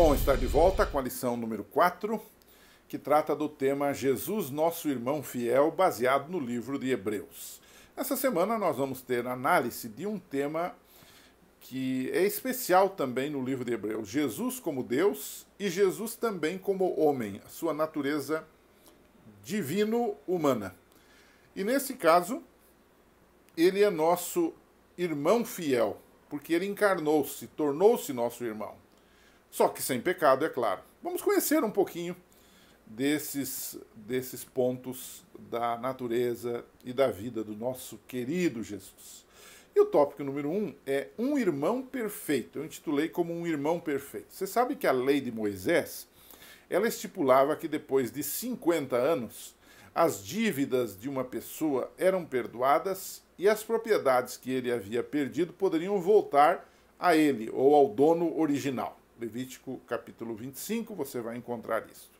bom estar de volta com a lição número 4, que trata do tema Jesus, nosso irmão fiel, baseado no livro de Hebreus. Essa semana nós vamos ter análise de um tema que é especial também no livro de Hebreus. Jesus como Deus e Jesus também como homem, a sua natureza divino-humana. E nesse caso, ele é nosso irmão fiel, porque ele encarnou-se, tornou-se nosso irmão. Só que sem pecado, é claro. Vamos conhecer um pouquinho desses pontos da natureza e da vida do nosso querido Jesus. E o tópico número 1 é um irmão perfeito. Eu intitulei como um irmão perfeito. Você sabe que a lei de Moisés, ela estipulava que depois de 50 anos, as dívidas de uma pessoa eram perdoadas e as propriedades que ele havia perdido poderiam voltar a ele ou ao dono original. Levítico capítulo 25, você vai encontrar isso.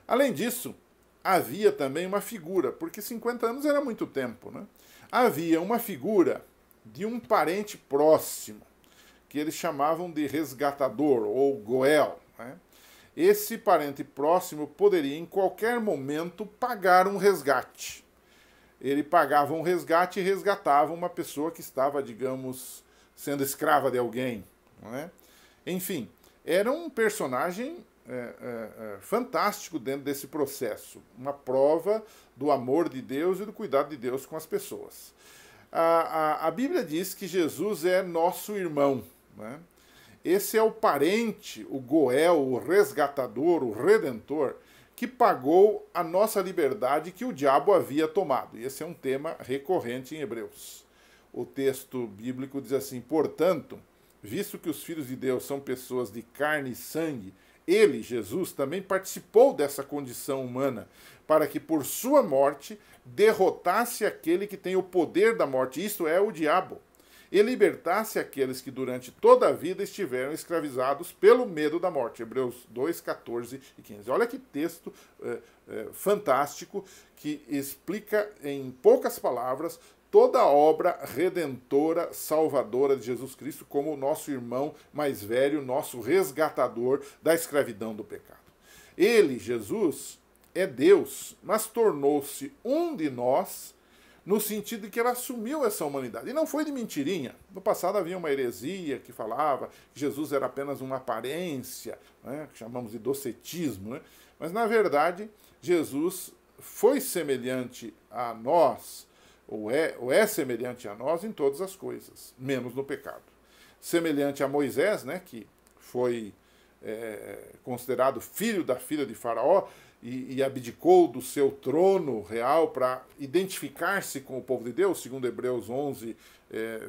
Além disso, havia também uma figura, porque 50 anos era muito tempo, né? Havia uma figura de um parente próximo, que eles chamavam de resgatador, ou Goel, né? Esse parente próximo poderia, em qualquer momento, pagar um resgate. Ele pagava um resgate e resgatava uma pessoa que estava, digamos, sendo escrava de alguém, não é? Enfim, era um personagem fantástico dentro desse processo. Uma prova do amor de Deus e do cuidado de Deus com as pessoas. A Bíblia diz que Jesus é nosso irmão, né? Esse é o parente, o Goel, o resgatador, o redentor, que pagou a nossa liberdade que o diabo havia tomado. E esse é um tema recorrente em Hebreus. O texto bíblico diz assim: portanto, visto que os filhos de Deus são pessoas de carne e sangue, ele, Jesus, também participou dessa condição humana, para que por sua morte derrotasse aquele que tem o poder da morte, isto é, o diabo, e libertasse aqueles que durante toda a vida estiveram escravizados pelo medo da morte. Hebreus 2, 14 e 15. Olha que texto fantástico que explica em poucas palavras toda a obra redentora, salvadora de Jesus Cristo como o nosso irmão mais velho, nosso resgatador da escravidão do pecado. Ele, Jesus, é Deus, mas tornou-se um de nós no sentido de que ele assumiu essa humanidade. E não foi de mentirinha. No passado havia uma heresia que falava que Jesus era apenas uma aparência, né, que chamamos de docetismo, né? Mas, na verdade, Jesus foi semelhante a nós, ou é semelhante a nós em todas as coisas, menos no pecado. Semelhante a Moisés, né, que foi considerado filho da filha de Faraó e abdicou do seu trono real para identificar-se com o povo de Deus, segundo Hebreus 11,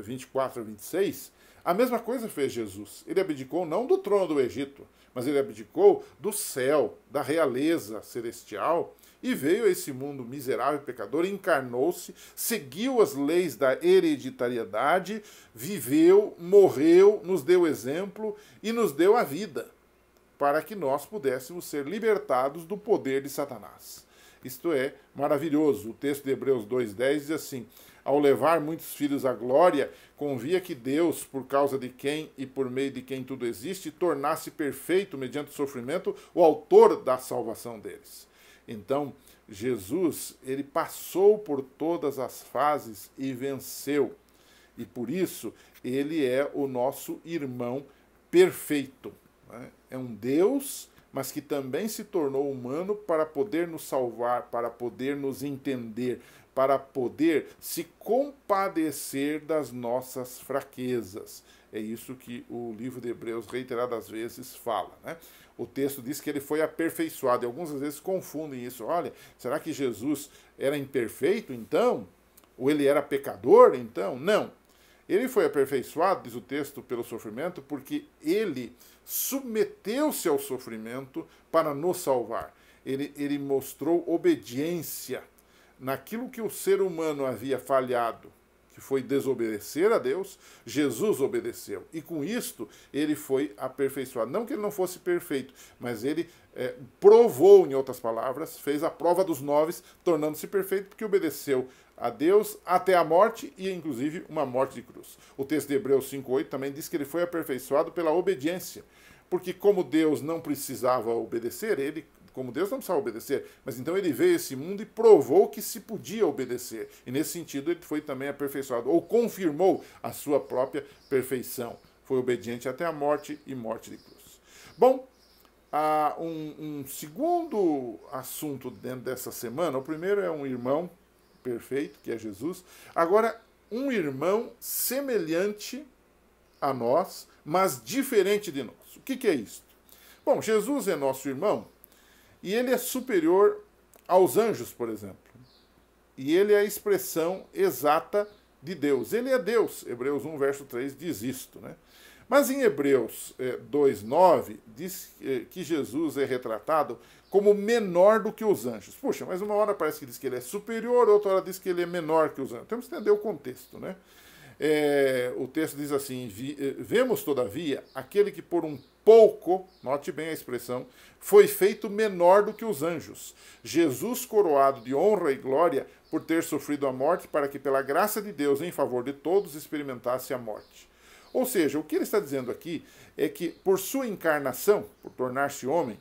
24 a 26, a mesma coisa fez Jesus. Ele abdicou não do trono do Egito, mas ele abdicou do céu, da realeza celestial, e veio a esse mundo miserável e pecador, encarnou-se, seguiu as leis da hereditariedade, viveu, morreu, nos deu exemplo e nos deu a vida, para que nós pudéssemos ser libertados do poder de Satanás. Isto é maravilhoso. O texto de Hebreus 2,10 diz assim: ao levar muitos filhos à glória, convia que Deus, por causa de quem e por meio de quem tudo existe, tornasse perfeito, mediante o sofrimento, o autor da salvação deles. Então, Jesus, ele passou por todas as fases e venceu. E por isso, ele é o nosso irmão perfeito. É um Deus, mas que também se tornou humano para poder nos salvar, para poder nos entender, para poder se compadecer das nossas fraquezas. É isso que o livro de Hebreus reiteradas vezes fala, né? O texto diz que ele foi aperfeiçoado, e algumas vezes confundem isso. Olha, será que Jesus era imperfeito então? Ou ele era pecador então? Não. Ele foi aperfeiçoado, diz o texto, pelo sofrimento, porque ele submeteu-se ao sofrimento para nos salvar. Ele mostrou obediência naquilo que o ser humano havia falhado, que foi desobedecer a Deus. Jesus obedeceu. E com isto, ele foi aperfeiçoado. Não que ele não fosse perfeito, mas ele provou, em outras palavras, fez a prova dos 9, tornando-se perfeito, porque obedeceu a Deus até a morte e, inclusive, uma morte de cruz. O texto de Hebreus 5,8 também diz que ele foi aperfeiçoado pela obediência, porque como Deus não precisava obedecer, como Deus não precisava obedecer, mas então ele veio a esse mundo e provou que se podia obedecer. E nesse sentido ele foi também aperfeiçoado, ou confirmou a sua própria perfeição. Foi obediente até a morte e morte de cruz. Bom, há um segundo assunto dentro dessa semana. O primeiro é um irmão perfeito, que é Jesus. Agora, um irmão semelhante a nós, mas diferente de nós. O que é isso? Bom, Jesus é nosso irmão e ele é superior aos anjos, por exemplo. E ele é a expressão exata de Deus. Ele é Deus. Hebreus 1, verso 3 diz isto, né? Mas em Hebreus 2,9 diz que Jesus é retratado como menor do que os anjos. Puxa, mas uma hora parece que diz que ele é superior, outra hora diz que ele é menor que os anjos. Temos que entender o contexto, né? O texto diz assim: vemos, todavia, aquele que por um pouco, note bem a expressão, foi feito menor do que os anjos. Jesus coroado de honra e glória por ter sofrido a morte, para que pela graça de Deus em favor de todos experimentasse a morte. Ou seja, o que ele está dizendo aqui é que por sua encarnação, por tornar-se homem,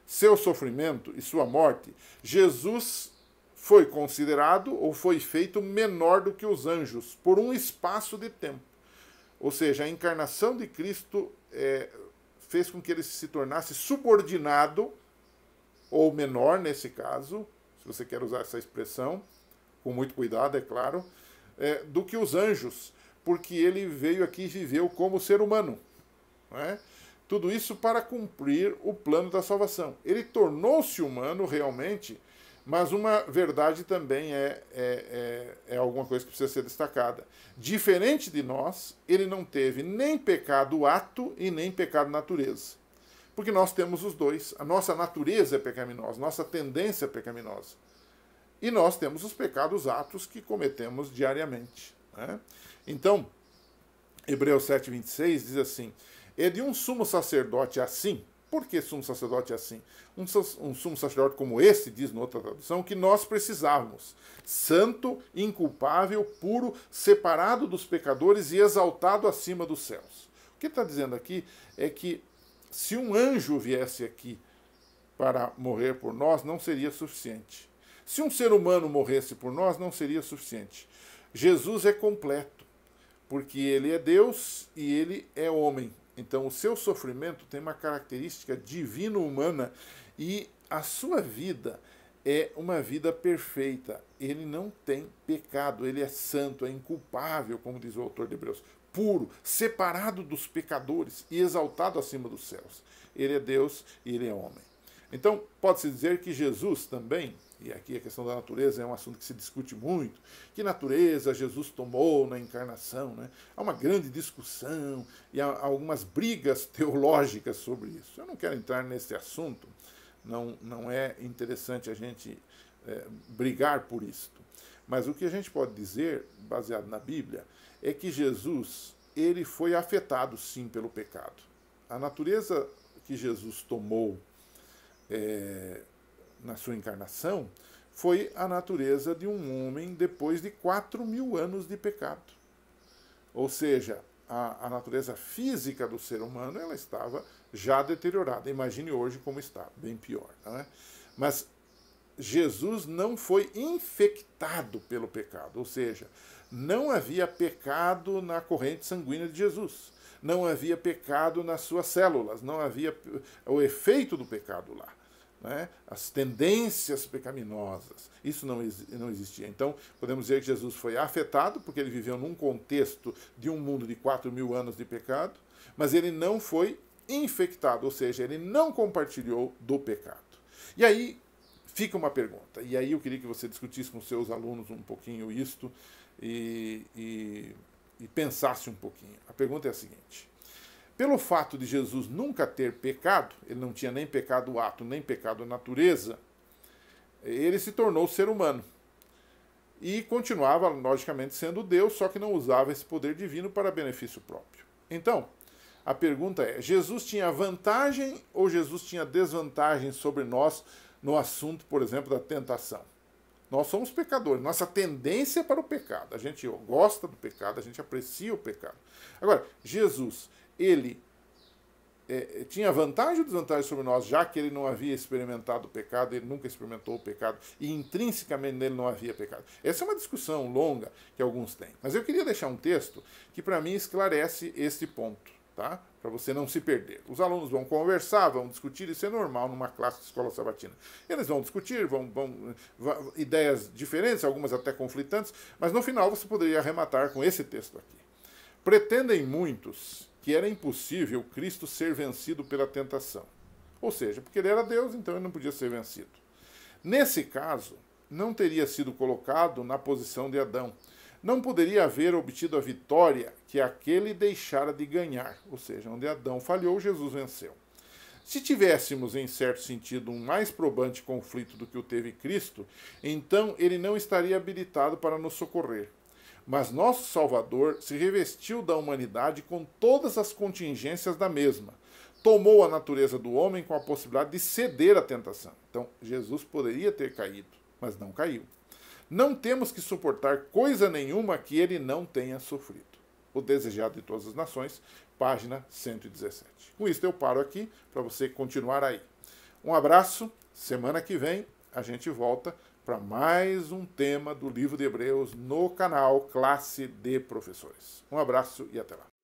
seu sofrimento e sua morte, Jesus foi considerado ou foi feito menor do que os anjos por um espaço de tempo. Ou seja, a encarnação de Cristo fez com que ele se tornasse subordinado, ou menor nesse caso, se você quer usar essa expressão, com muito cuidado, é claro, do que os anjos, porque ele veio aqui e viveu como ser humano. Não é? Tudo isso para cumprir o plano da salvação. Ele tornou-se humano realmente, mas uma verdade também é alguma coisa que precisa ser destacada. Diferente de nós, ele não teve nem pecado ato e nem pecado natureza. Porque nós temos os dois. A nossa natureza é pecaminosa, nossa tendência é pecaminosa. E nós temos os pecados atos que cometemos diariamente. Né? Então, Hebreus 7,26 diz assim: é de um sumo sacerdote assim. Por que sumo sacerdote assim? Um sumo sacerdote como esse, diz na outra tradução, que nós precisávamos. Santo, inculpável, puro, separado dos pecadores e exaltado acima dos céus. O que está dizendo aqui é que se um anjo viesse aqui para morrer por nós, não seria suficiente. Se um ser humano morresse por nós, não seria suficiente. Jesus é completo, porque ele é Deus e ele é homem. Então, o seu sofrimento tem uma característica divino-humana e a sua vida é uma vida perfeita. Ele não tem pecado, ele é santo, é inculpável, como diz o autor de Hebreus, puro, separado dos pecadores e exaltado acima dos céus. Ele é Deus e ele é homem. Então, pode-se dizer que Jesus também, e aqui a questão da natureza é um assunto que se discute muito, que natureza Jesus tomou na encarnação, né? Há uma grande discussão e há algumas brigas teológicas sobre isso. Eu não quero entrar nesse assunto, não é interessante a gente brigar por isto. Mas o que a gente pode dizer, baseado na Bíblia, é que Jesus, ele foi afetado sim pelo pecado. A natureza que Jesus tomou na sua encarnação, foi a natureza de um homem depois de 4.000 anos de pecado. Ou seja, a natureza física do ser humano ela estava já deteriorada. Imagine hoje como está, bem pior. Não é? Mas Jesus não foi infectado pelo pecado, ou seja, não havia pecado na corrente sanguínea de Jesus. Não havia pecado nas suas células, não havia o efeito do pecado lá. Né? As tendências pecaminosas, isso não existia. Então, podemos dizer que Jesus foi afetado, porque ele viveu num contexto de um mundo de 4.000 anos de pecado, mas ele não foi infectado, ou seja, ele não compartilhou do pecado. E aí fica uma pergunta, e aí eu queria que você discutisse com seus alunos um pouquinho isto e pensasse um pouquinho. A pergunta é a seguinte: pelo fato de Jesus nunca ter pecado, ele não tinha nem pecado ato, nem pecado natureza, ele se tornou ser humano. E continuava, logicamente, sendo Deus, só que não usava esse poder divino para benefício próprio. Então, a pergunta é, Jesus tinha vantagem ou Jesus tinha desvantagem sobre nós no assunto, por exemplo, da tentação? Nós somos pecadores, nossa tendência é para o pecado. A gente gosta do pecado, a gente aprecia o pecado. Agora, Jesus, ele tinha vantagem ou desvantagem sobre nós, já que ele não havia experimentado o pecado, ele nunca experimentou o pecado, e intrinsecamente nele não havia pecado? Essa é uma discussão longa que alguns têm. Mas eu queria deixar um texto que, para mim, esclarece esse ponto, tá? Para você não se perder. Os alunos vão conversar, vão discutir, isso é normal numa classe de escola sabatina. Eles vão discutir, vão ideias diferentes, algumas até conflitantes, mas no final você poderia arrematar com esse texto aqui. Pretendem muitos que era impossível Cristo ser vencido pela tentação. Ou seja, porque ele era Deus, então ele não podia ser vencido. Nesse caso, não teria sido colocado na posição de Adão. Não poderia haver obtido a vitória que aquele deixara de ganhar. Ou seja, onde Adão falhou, Jesus venceu. Se tivéssemos, em certo sentido, um mais probante conflito do que o teve Cristo, então ele não estaria habilitado para nos socorrer. Mas nosso Salvador se revestiu da humanidade com todas as contingências da mesma. Tomou a natureza do homem com a possibilidade de ceder à tentação. Então, Jesus poderia ter caído, mas não caiu. Não temos que suportar coisa nenhuma que ele não tenha sofrido. O Desejado de Todas as Nações, página 117. Com isso eu paro aqui para você continuar aí. Um abraço, semana que vem a gente volta para mais um tema do livro de Hebreus no canal Classe de Professores. Um abraço e até lá.